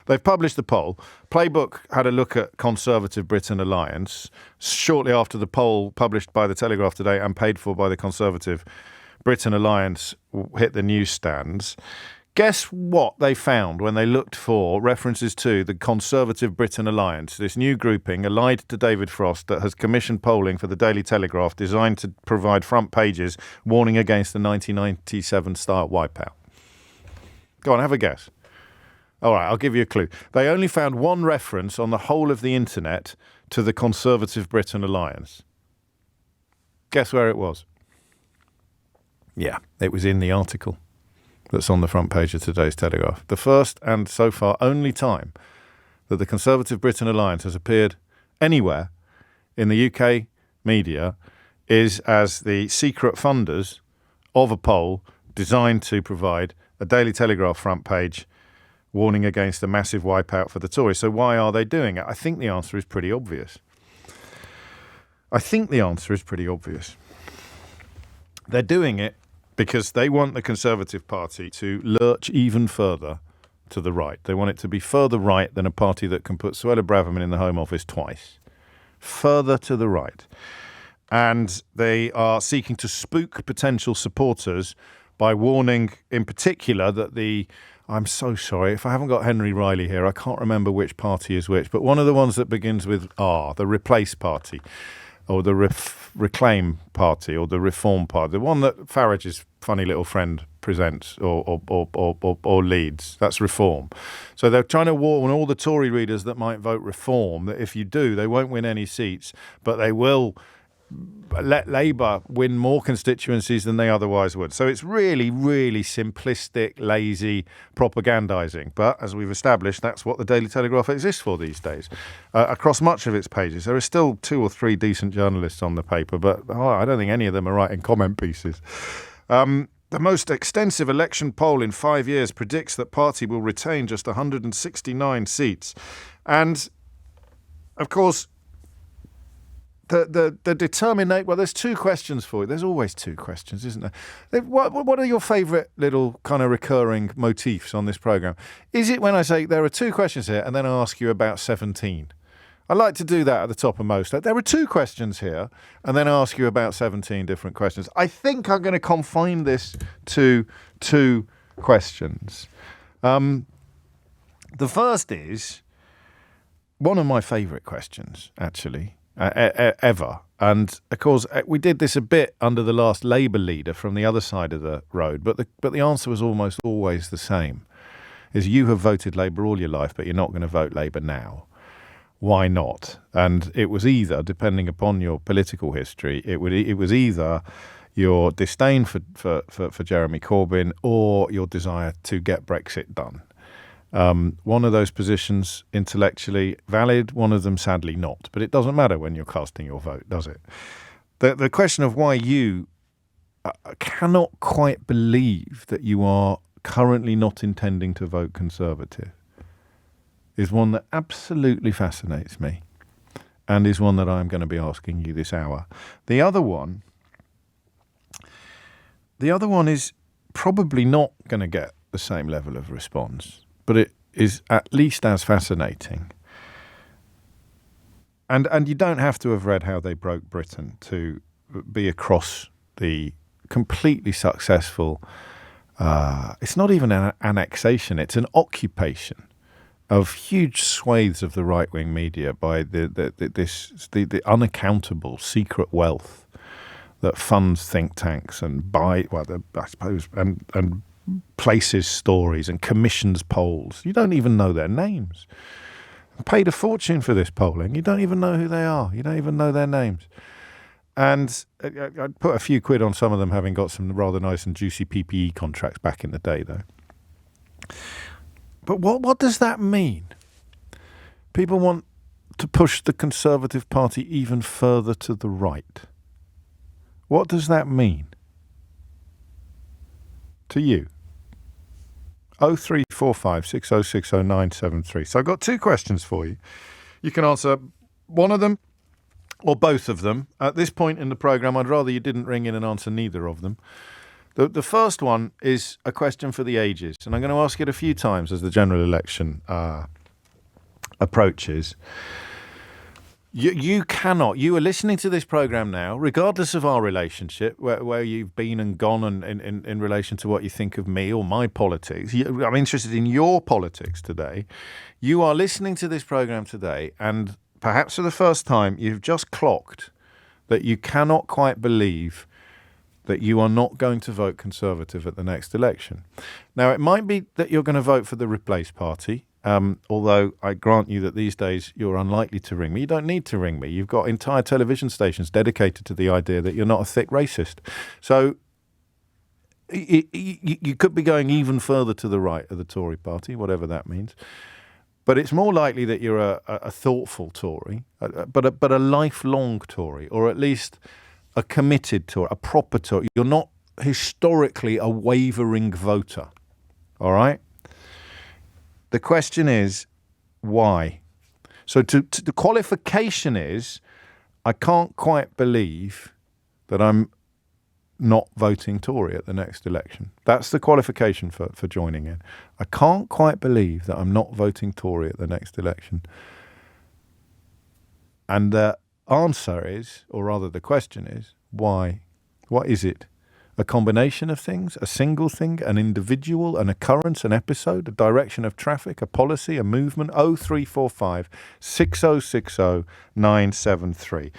They've published the poll. Playbook had a look at Conservative Britain Alliance shortly after the poll published by the Telegraph today and paid for by the Conservative Britain Alliance hit the newsstands. Guess what they found when they looked for references to the Conservative Britain Alliance, this new grouping allied to David Frost that has commissioned polling for the Daily Telegraph designed to provide front pages warning against the 1997-style wipeout. Go on, have a guess. All right, I'll give you a clue. They only found one reference on the whole of the internet to the Conservative Britain Alliance. Guess where it was? Yeah, it was in the article that's on the front page of today's Telegraph. The first and so far only time that the Conservative Britain Alliance has appeared anywhere in the UK media is as the secret funders of a poll designed to provide a Daily Telegraph front page warning against a massive wipeout for the Tories. So why are they doing it? I think the answer is pretty obvious. They're doing it because they want the Conservative Party to lurch even further to the right. They want it to be further right than a party that can put Suella Braverman in the Home Office twice. Further to the right. And they are seeking to spook potential supporters by warning in particular that I'm so sorry, if I haven't got Henry Riley here, I can't remember which party is which, but one of the ones that begins with R, the Replace Party, or the Reclaim Party, or the Reform Party, the one that Farage's funny little friend presents or leads. That's Reform. So they're trying to warn all the Tory readers that might vote Reform that if you do, they won't win any seats, but they will let Labour win more constituencies than they otherwise would. So it's really, really simplistic, lazy propagandising. But as we've established, that's what the Daily Telegraph exists for these days. Across much of its pages, there are still 2 or 3 decent journalists on the paper, but I don't think any of them are writing comment pieces. The most extensive election poll in 5 years predicts that party will retain just 169 seats. And, of course, the determinate. Well, there's 2 questions for you. There's always 2 questions, isn't there? What are your favourite little kind of recurring motifs on this programme? Is it when I say there are 2 questions here and then I ask you about 17? I like to do that at the top of most. There are 2 questions here and then I ask you about 17 different questions. I think I'm going to confine this to 2 questions. The first is one of my favourite questions, actually. Ever. And, of course, we did this a bit under the last Labour leader from the other side of the road, but the answer was almost always the same, is you have voted Labour all your life, but you're not going to vote Labour now. Why not? And it was either, depending upon your political history, it was either your disdain for Jeremy Corbyn or your desire to get Brexit done. One of those positions intellectually valid, one of them sadly not. But it doesn't matter when you're casting your vote, does it? The question of why you cannot quite believe that you are currently not intending to vote Conservative is one that absolutely fascinates me and is one that I'm going to be asking you this hour. The other one is probably not going to get the same level of response, but it is at least as fascinating. And you don't have to have read How They Broke Britain to be across the completely successful, it's not even an annexation, it's an occupation of huge swathes of the right-wing media by the unaccountable secret wealth that funds think tanks and and places stories and commissions polls. You don't even know their names. Paid a fortune for this polling. You don't even know who they are. You don't even know their names. And I'd put a few quid on some of them having got some rather nice and juicy PPE contracts back in the day, though. But what does that mean? People want to push the Conservative Party even further to the right. What does that mean to you? 0345 6060 973. So I've got 2 questions for you. You can answer one of them or both of them. At this point in the programme, I'd rather you didn't ring in and answer neither of them. The first one is a question for the ages, and I'm going to ask it a few times as the general election approaches. You cannot. You are listening to this program now, regardless of our relationship, where you've been and gone, and in relation to what you think of me or my politics. I'm interested in your politics today. You are listening to this program today, and perhaps for the first time, you've just clocked that you cannot quite believe that you are not going to vote Conservative at the next election. Now, it might be that you're going to vote for the Replace Party, although I grant you that these days you're unlikely to ring me. You don't need to ring me. You've got entire television stations dedicated to the idea that you're not a thick racist. So you could be going even further to the right of the Tory party, whatever that means. But it's more likely that you're a thoughtful Tory, but a lifelong Tory, or at least a committed Tory, a proper Tory. You're not historically a wavering voter, all right? The question is, why? So the qualification is, I can't quite believe that I'm not voting Tory at the next election. That's the qualification for joining in. I can't quite believe that I'm not voting Tory at the next election. And the answer is, or rather the question is, why? What is it? A combination of things, a single thing, an individual, an occurrence, an episode, a direction of traffic, a policy, a movement. 0345 6060 973.